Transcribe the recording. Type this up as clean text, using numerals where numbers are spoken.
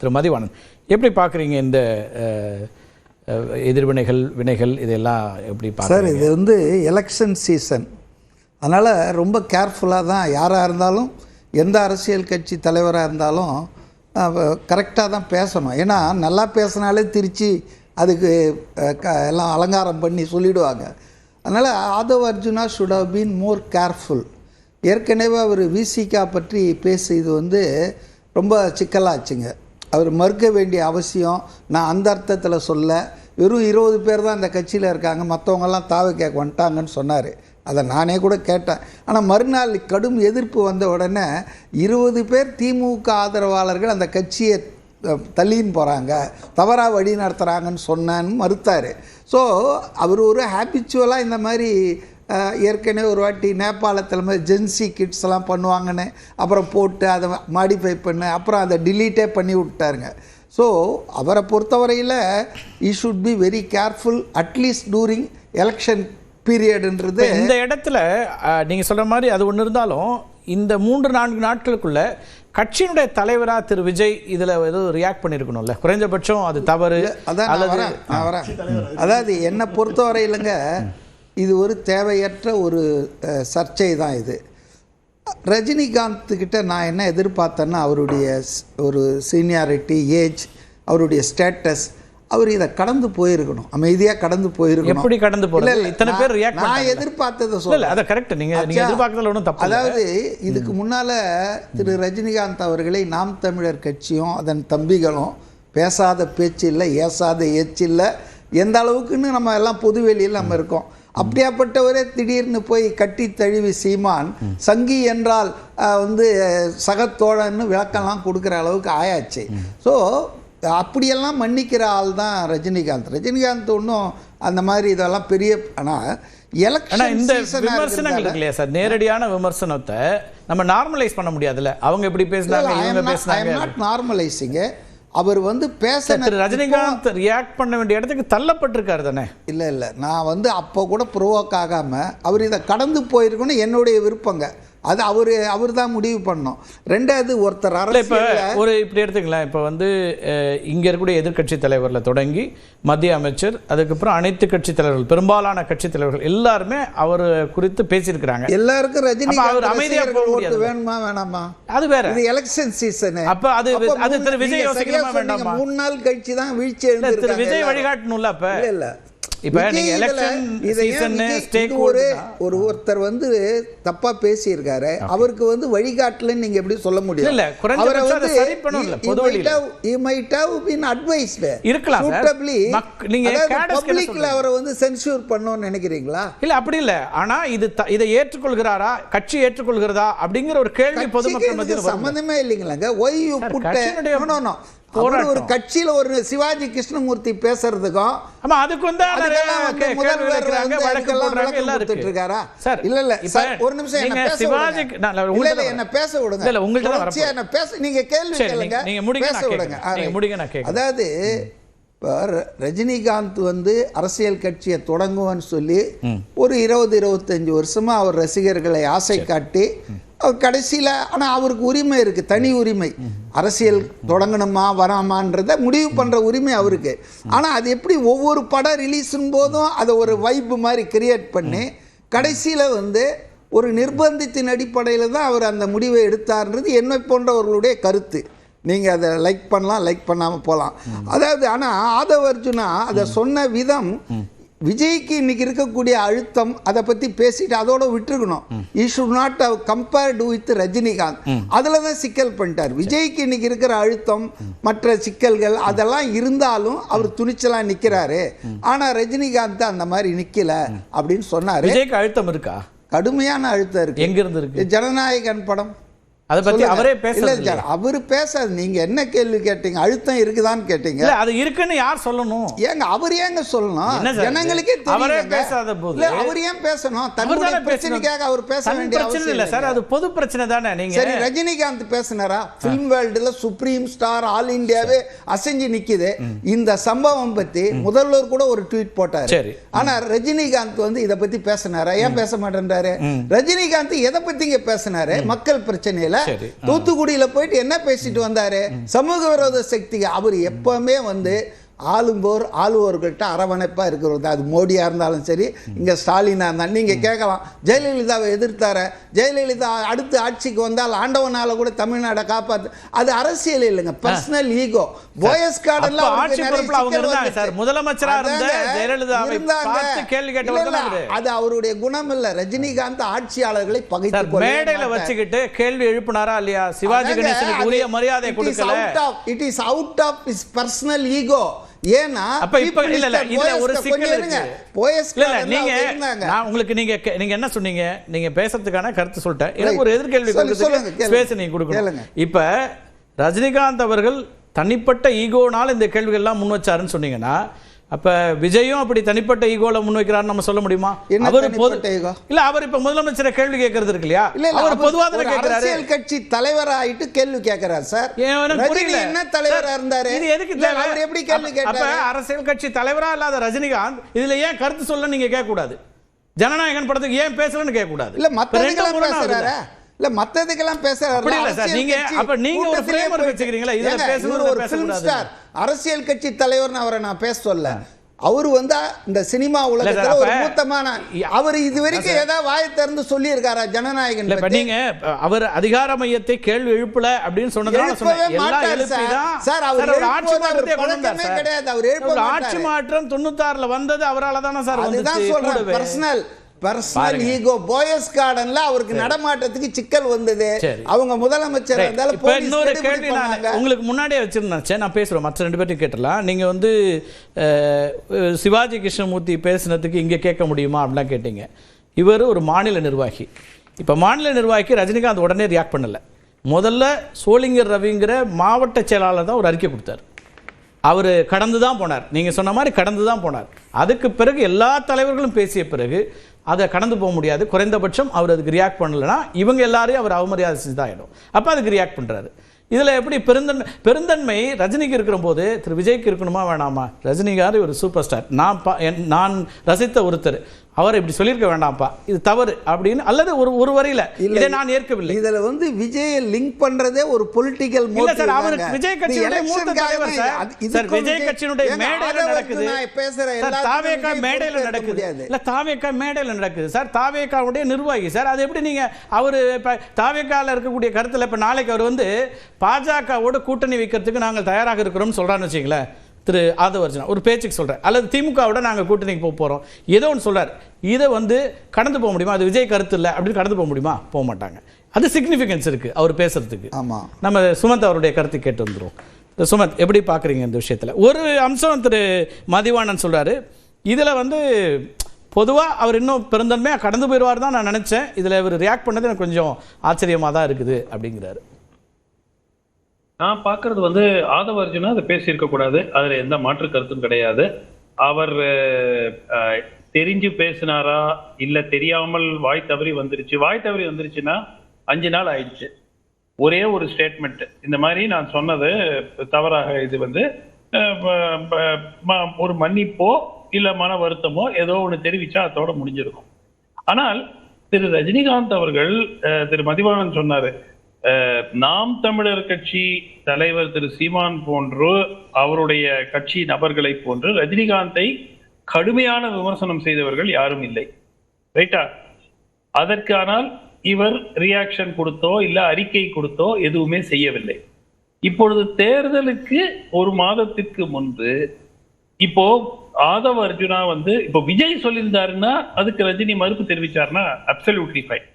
திரு மதிவாணன், எப்படி பார்க்குறீங்க இந்த எதிர்வினைகள் வினைகள் இதெல்லாம் எப்படி சார்? இது வந்து எலெக்ஷன் சீசன், அதனால் ரொம்ப கேர்ஃபுல்லாக தான் யாராக இருந்தாலும் எந்த அரசியல் கட்சி தலைவராக இருந்தாலும் கரெக்டாக தான் பேசணும். ஏன்னா நல்லா பேசினாலே திருச்சி அதுக்கு எல்லாம் அலங்காரம் பண்ணி சொல்லிவிடுவாங்க. அதனால் Aadhav Arjuna should have been more careful. ஏற்கனவே அவர் விசிகா பற்றி பேசியது வந்து ரொம்ப சிக்கலாச்சுங்க. அவர் மறுக்க வேண்டிய அவசியம் நான் அந்த அர்த்தத்தில் சொல்ல, வெறும் 20 பேர் தான் அந்த கட்சியில் இருக்காங்க, மற்றவங்கெல்லாம் தாவை கேட்க வந்துட்டாங்கன்னு சொன்னார். அதை நானே கூட கேட்டேன். ஆனால் மறுநாள் கடும் எதிர்ப்பு வந்த உடனே 20 பேர் திமுக ஆதரவாளர்கள் அந்த கட்சியை தள்ளின்னு போகிறாங்க, தவறாக வழி நடத்துகிறாங்கன்னு சொன்னான்னு மறுத்தார். ஸோ அவர் ஒரு ஹேபிச்சுவலாக இந்த மாதிரி ஏற்கனவே ஒரு வாட்டி நேபாளத்தில் மாதிரி ஜென்சி கிட்ஸ் எல்லாம் பண்ணுவாங்கன்னு அப்புறம் போட்டு அதை மாடிஃபை பண்ண அப்புறம் அதை டிலீட்டே பண்ணி விட்டாருங்க. ஸோ அவரை பொறுத்தவரையில் he should be very careful at least during election பீரியடுன்றது. இந்த இடத்துல நீங்கள் சொல்கிற மாதிரி அது ஒன்று இருந்தாலும் இந்த 3-4 நாட்களுக்குள்ள கட்சியினுடைய தலைவராக திரு விஜய் இதில் எதுவும் ரியாக்ட் பண்ணியிருக்கணும்ல, குறைஞ்சபட்சம் அது தவறு. அதாவது என்னை பொறுத்தவரையிலங்க இது ஒரு தேவையற்ற ஒரு சர்ச்சை தான் இது. ரஜினிகாந்த்கிட்ட நான் என்ன எதிர்பார்த்தேன்னா அவருடைய ஒரு சீனியாரிட்டி, ஏஜ், அவருடைய ஸ்டேட்டஸ், அவர் இதை கடந்து போயிருக்கணும், அமைதியாக கடந்து போயிருக்கணும். எப்படி கடந்து போகல? இத்தனை பேர் ரியாக்ட் நான் எதிர்பார்த்ததை சொல்ல. அதை கரெக்ட், நீங்கள் எதிர்பார்க்கறதுல ஒன்றும் தப்பு. அதாவது இதுக்கு முன்னால் திரு ரஜினிகாந்த் அவர்களை நாம் தமிழர் கட்சியும் அதன் தம்பிகளும் பேசாத பேச்சு இல்லை, ஏசாத ஏச்சு இல்லை, எந்த அளவுக்குன்னு நம்ம எல்லாம் பொதுவெளியில் நம்ம இருக்கோம். அப்படியாப்பட்டவரே திடீர்னு போய் கட்டி தழுவி சீமான் சங்கி என்றால் வந்து சகத்தோழன்னு விளக்கம்லாம் கொடுக்குற அளவுக்கு ஆயாச்சு. ஸோ அப்படியெல்லாம் மன்னிக்கிற ஆள் தான் ரஜினிகாந்த். ரஜினிகாந்த் ஒன்றும் அந்த மாதிரி இதெல்லாம் பெரிய, ஆனால் எலெக்ஷன் இந்த விமர்சனங்கள் இருக்கு இல்லையா சார், நேரடியான விமர்சனத்தை நம்ம நார்மலைஸ் பண்ண முடியாதுல்ல. அவங்க எப்படி பேசுனாங்க, இவங்க பேசுனாங்க. நாட் நார்மலைசிங்க. அவர் வந்து பேச ரஜினிகாந்த் ரியாக்ட் பண்ண வேண்டிய இடத்துக்கு தள்ளப்பட்டிருக்காரு தானே? இல்லை நான் வந்து அப்போ கூட ப்ரோவோக் ஆகாமல் அவர் இதை கடந்து போயிருக்கணும் என்னுடைய விருப்பங்க. அது அவர் தான் முடிவு பண்ணோம். ரெண்டாவது ஒருத்தர் ஒரு இப்படி எடுத்துக்கலாம். இப்போ வந்து இங்கே இருக்கக்கூடிய எதிர்கட்சி தலைவரில் தொடங்கி மத்திய அமைச்சர், அதுக்கப்புறம் அனைத்து கட்சி தலைவர்கள், பெரும்பாலான கட்சி தலைவர்கள் எல்லாருமே அவர் குறித்து பேசியிருக்கிறாங்க. எல்லாருக்கும் ரஜினிகாந்த் அமைதியாக வேணுமா வேணாமா அது வேற. இது எலெக்ஷன் சீசன். அப்போ அது திரு விஜய் யோசிக்கணுமா வேண்டாமா? 3 நாள் கழிச்சு தான் வீழ்ச்சி எழுந்து திரு விஜய் வழிகாட்டணும்ல. அப்போ இல்லை இப்போ நீங்க எலெக்ஷன் சீசன் ஸ்டேக் ஒருத்தர் வந்து தப்பா பேசியிருக்காரு, அவருக்கு வந்து வழிகாட்டலன்னு நீங்க எப்படி சொல்ல முடியும்? இல்ல, குறைஞ்சபட்சம் அதை சரி பண்ணணும்ல. பொதுவெளியில he might have been advised இருக்கலாம் சார். நீங்க பப்ளிக்ல அவரை வந்து சென்சூர் பண்ணனும்னு நினைக்கிறீங்களா? இல்ல, அப்படி இல்ல. ஆனா இதை ஏற்றுக்கொள்கிறாரா, கட்சி ஏற்றுக்கொள்கிறதா அப்படிங்கிற ஒரு கேள்வி பொதுமக்கள் மத்தியில் சம்பந்தமே இல்லைங்களாங்க. why you put ஒரு கட்சியில ஒரு சிவாஜி கிருஷ்ணமூர்த்தி பேசுறதுக்கும் அதுக்கு வந்து ஒரு நிமிஷம் என்ன பேச விடுங்க. நீங்க கேள்வி கேளுங்க. அதாவது ரஜினிகாந்த் வந்து அரசியல் கட்சியை தொடங்குவான்னு சொல்லி ஒரு 20-25 வருஷமா அவர் ரசிகர்களை ஆசை காட்டி கடைசியில், ஆனால் அவருக்கு உரிமை இருக்குது, தனி உரிமை, அரசியல் தொடங்கணுமா வராமான்றதை முடிவு பண்ணுற உரிமை அவருக்கு. ஆனால் அது எப்படி ஒவ்வொரு படம் ரிலீஸும் போதும் அதை ஒரு வைப்பு மாதிரி கிரியேட் பண்ணி கடைசியில் வந்து ஒரு நிர்பந்தத்தின் அடிப்படையில் தான் அவர் அந்த முடிவை எடுத்தார்ன்றது என்னை போன்றவர்களுடைய கருத்து. நீங்கள் அதை லைக் பண்ணலாம், லைக் பண்ணாமல் போகலாம். அதாவது ஆனால் ஆதவ் அர்ஜுனா அதை சொன்ன விதம், விஜய்க்கு இன்னைக்கு இருக்கக்கூடிய அழுத்தம், அதை பற்றி பேசிட்டு அதோட விட்டுருக்கணும். He should not have compared with Rajinikanth. அதில் தான் சிக்கல் பண்ணிட்டார். விஜய்க்கு இன்னைக்கு இருக்கிற அழுத்தம், மற்ற சிக்கல்கள் அதெல்லாம் இருந்தாலும் அவர் துணிச்சலாக நிற்கிறாரு. ஆனால் ரஜினிகாந்த் அந்த மாதிரி நிற்கல அப்படின்னு சொன்னார். விஜய்க்கு அழுத்தம் இருக்கா? கடுமையான அழுத்தம் இருக்கு. எங்கிருந்து இருக்கு? ஜனநாயகன் படம் அதை பத்தி அவரே பேசல. அவரு பேசாது. நீங்க என்ன கேள்வி கேட்டீங்க? அழுத்தம் இருக்குதான்னு கேட்டீங்க. அது இருக்குன்னு யார் சொல்லணும்? ஏங்க அவர் ஏங்க சொல்லணும்? ஜனங்களுக்கே அவரே பேசாத போது அவர் ஏன் பேசணும்? தன்னுடைய பிரச்சனைக்காக அவர் பேச வேண்டிய அவசியம் இல்ல சார். அது பொது பிரச்சனை தானே. நீங்க சரி, ரஜினிகாந்த் பேசினாரா? பிலிம் வேர்ல்டுல சுப்ரீம் ஸ்டார் ஆல் இந்தியாவே அசைஞ்சு நிக்குது. இந்த சம்பவம் பத்தி முதல்வர் கூட ஒரு ட்வீட் போட்டாரு. ஆனா ரஜினிகாந்த் வந்து இத பத்தி பேசினாரா? ஏன் பேச மாட்டேன்றாரு? ரஜினிகாந்த் எதை பத்திங்க பேசினாரு? மக்கள் பிரச்சனையில இல்ல. தூத்துக்குடியில போயிட்டு என்ன பேசிட்டு வந்தாரு? சமூக விரோத சக்தி. அவர் எப்பவுமே வந்து ஆளுவோர்கள்ட்ட அரவணைப்பா இருக்கிறது. அது மோடியா இருந்தாலும் சரி, இங்க ஸ்டாலினா இருந்தாலும். நீங்க கேட்கலாம், ஜெயலலிதாவை எதிர்த்தார, ஜெயலலிதா அடுத்து ஆட்சிக்கு வந்தால் ஆண்டவனால கூட தமிழ்நாடை காப்பாத்து. அது அரசியல் இல்லைங்க, பர்சனல் ஈகோ. போயஸ் கார்டன்ல முதலமைச்சரா இருந்த ஜெயலலிதாவை பார்த்து கேள்வி கேட்டவங்க. அது அவருடைய குணம் இல்ல. ரஜினிகாந்த் ஆட்சியாளர்களை பகைத்து மேடையில வச்சுக்கிட்டு கேள்வி எழுப்பினாரா இல்லையா? சிவாஜி கணேசனுக்கு உரிய மரியாதை கொடுக்கல. It is out of his personal ego. ஏன்னா நீங்க என்ன சொன்னீங்க? நீங்க பேசுறதுக்கான கருத்து சொல்லிட்டேன். எனக்கு ஒரு எதிர்கேள்வி கொடுக்கணும். இப்ப ரஜினிகாந்த் அவர்கள் தனிப்பட்ட ஈகோனால இந்த கேள்விகள் எல்லாம் முன் வச்சாருன்னு சொன்னீங்கன்னா, அப்ப விஜயும் அப்படி தனிப்பட்ட ஈகோல முன் வைக்கிறாருன்னு நம்ம சொல்ல முடியுமா? அவர் இப்ப முதலமைச்சரை கேள்வி கேட்கறது இருக்கு இல்லையா? அவர் பொதுவாக கேட்கிறாரு. அரசியல் கட்சி தலைவர் ஆயிட்டு கேள்வி கேட்கிறார் சார். என்ன தலைவரா இருந்தாரு? இது எதுக்கு தேவை? அவர் எப்படி கேள்வி கேட்டாரு? அப்ப அரசியல் கட்சி தலைவரா இல்லாத ரஜினிகாந்த் இதுல ஏன் கருத்து சொல்ல நீங்க கேட்க கூடாது? ஜனநாயகன் படத்துக்கு ஏன் பேசலன்னு கேட்க கூடாது? இல்ல மத்ததுக்கெல்லாம் பேசுறாரு. இல்ல மத்ததுக்கெல்லாம் பேசுறாரு. நீங்க அப்ப நீங்க ஒரு ஃப்ரேம்வொர்க் வச்சுக்கிறீங்களா? இதுல பேசுறது ஒரு ஃபிலிம் ஸ்டார், அரசியல் கட்சி தலைவர்னு அவரை நான் பேச சொல்ல. அவர் வந்து இந்த சினிமா உலகத்துல ஒரு மூத்தமான, அவர் இதுவரைக்கும் ஏதாவது வாயை திறந்து சொல்லி இருக்காரா ஜனநாயகன்? இப்ப நீங்க அவர் அதிகார மையத்தை கேள்வி எழுப்பல அப்படின்னு சொன்னதால சார், அவர் ஆட்சி மாற்றம் 96ல வந்தது அவரால தானே சார். அதுதான் சொல்றேன், பர்சனல் ஈகோ. போயஸ் கார்டன்ல அவருக்கு நடமாட்டத்துக்கு சிக்கல் வந்தது. அவங்க முதலமைச்சர் இருந்தாலும் இன்னொரு கேள்வி நான் உங்களுக்கு முன்னாடியே வச்சிருந்தேன். நான் பேசுறேன், மற்ற 2 பேர்ட்டையும் கேட்டலாம். நீங்க வந்து சிவாஜி கிருஷ்ணமூர்த்தி பேசினதுக்கு இங்க கேட்க முடியுமா அப்படிலாம் கேட்டீங்க. இவர் ஒரு மாநில நிர்வாகி. இப்ப மாநில நிர்வாகிக்கு ரஜினிகாந்த் உடனே ரியாக்ட் பண்ணல. முதல்ல சோளிங்கர் ரவிங்கிற மாவட்ட செயலாளர் தான் ஒரு அறிக்கை கொடுத்தார். அவர் கடந்து தான் போனார். நீங்கள் சொன்ன மாதிரி கடந்து தான் போனார். அதுக்கு பிறகு எல்லா தலைவர்களும் பேசிய பிறகு அதை கடந்து போக முடியாது. குறைந்தபட்சம் அவர் அதுக்கு ரியாக்ட் பண்ணலைன்னா இவங்க எல்லாரையும் அவர் அவமரியாதை செஞ்சு தான் ஆகிடும். அப்போ அதுக்கு ரியாக்ட் பண்ணுறாரு. இதில் எப்படி பெருந்தன்மை ரஜினிக்கு இருக்கிற போது திரு விஜய்க்கு இருக்கணுமா வேணாமா? ரஜினிகாந்த் ஒரு சூப்பர் ஸ்டார், நான் ரசித்த ஒருத்தர், அவர் இப்படி சொல்லியிருக்க வேண்டாம்ப்பா, இது தவறு அப்படின்னு, அல்லது ஒரு வரியில இதை நான் ஏற்கவில்லை. இதுல வந்து விஜயை லிங்க் பண்றதே ஒரு பொலிட்டிக்கல் மோட்டிவ். இல்ல சார், அவருக்கு விஜய் கட்சியுடைய மூத்த தலைவர் சார். விஜய் கட்சியுடைய மேடையில நடக்குது. சார் தாவேகா மேடையில நடக்குது. இல்ல தாவேகா மேடையில நடக்குது சார். தாவேகாவுடைய நிர்வாகி சார். அது எப்படி நீங்க அவர் தாவேகால இருக்கக்கூடிய கருத்துல இப்ப நாளைக்கு அவர் வந்து பாஜகவோட கூட்டணி வைக்கிறதுக்கு நாங்கள் தயாராக இருக்கிறோம்னு சொல்றான்னு வச்சுங்களேன். திரு ஆதவ அர்ஜுனா ஒரு பேச்சுக்கு சொல்கிறார், அல்லது திமுகவோட நாங்கள் கூட்டணிக்கு போகிறோம் ஏதோ ஒன்று சொல்கிறார். இதை வந்து கடந்து போக முடியுமா? அது விஜய் கருத்து இல்லை அப்படின்னு கடந்து போக முடியுமா? போக மாட்டாங்க. அது சிக்னிஃபிகன்ஸ் இருக்குது அவர் பேசுறதுக்கு. ஆமாம், நம்ம சுமந்த் அவருடைய கருத்து கேட்டு வந்துடும். சுமந்த் எப்படி பார்க்குறீங்க இந்த விஷயத்தில்? ஒரு அம்சம் திரு மதிவாணன் சொல்கிறாரு, இதில் வந்து பொதுவாக அவர் இன்னும் பெருந்தன்மையாக கடந்து போயிடுவார் தான் நான் நினச்சேன். இதில் இவர் ரியாக்ட் பண்ணது எனக்கு கொஞ்சம் ஆச்சரியமாக தான் இருக்குது அப்படிங்கிறாரு. நான் பார்க்கறது வந்து ஆதவ அர்ஜுனா அதை பேசியிருக்க கூடாது, அதுல எந்த மாற்று கருத்தும் கிடையாது. அவர் தெரிஞ்சு பேசினாரா இல்ல தெரியாமல் வாய் தவறி வந்துருச்சுன்னா 5 நாள் ஆயிடுச்சு. ஒரே ஒரு ஸ்டேட்மெண்ட், இந்த மாதிரி நான் சொன்னது தவறாக, இது வந்து ஒரு மன்னிப்போ இல்ல மன வருத்தமோ ஏதோ ஒன்று தெரிவிச்சா அதோட முடிஞ்சிருக்கும். ஆனால் திரு ரஜினிகாந்த் அவர்கள், திரு மதிவாணன் சொன்னாரு, நாம் தமிழர் கட்சி தலைவர் திரு சீமான் போன்று அவருடைய கட்சி நபர்களை போன்று ரஜினிகாந்தை கடுமையான விமர்சனம் செய்தவர்கள் யாரும் இல்லை, ரைட்டா? அதற்கானால் இவர் ரியாக்ஷன் கொடுத்தோ இல்ல அறிக்கை கொடுத்தோ எதுவுமே செய்யவில்லை. இப்பொழுது தேர்தலுக்கு 1 மாதத்திற்கு முன்பு இப்போ ஆதவ அர்ஜுனா வந்து இப்போ விஜய் சொல்லியிருந்தாருன்னா அதுக்கு ரஜினி மறுப்பு தெரிவிச்சாருன்னா அப்சல்யூட்லி ஃபைன்.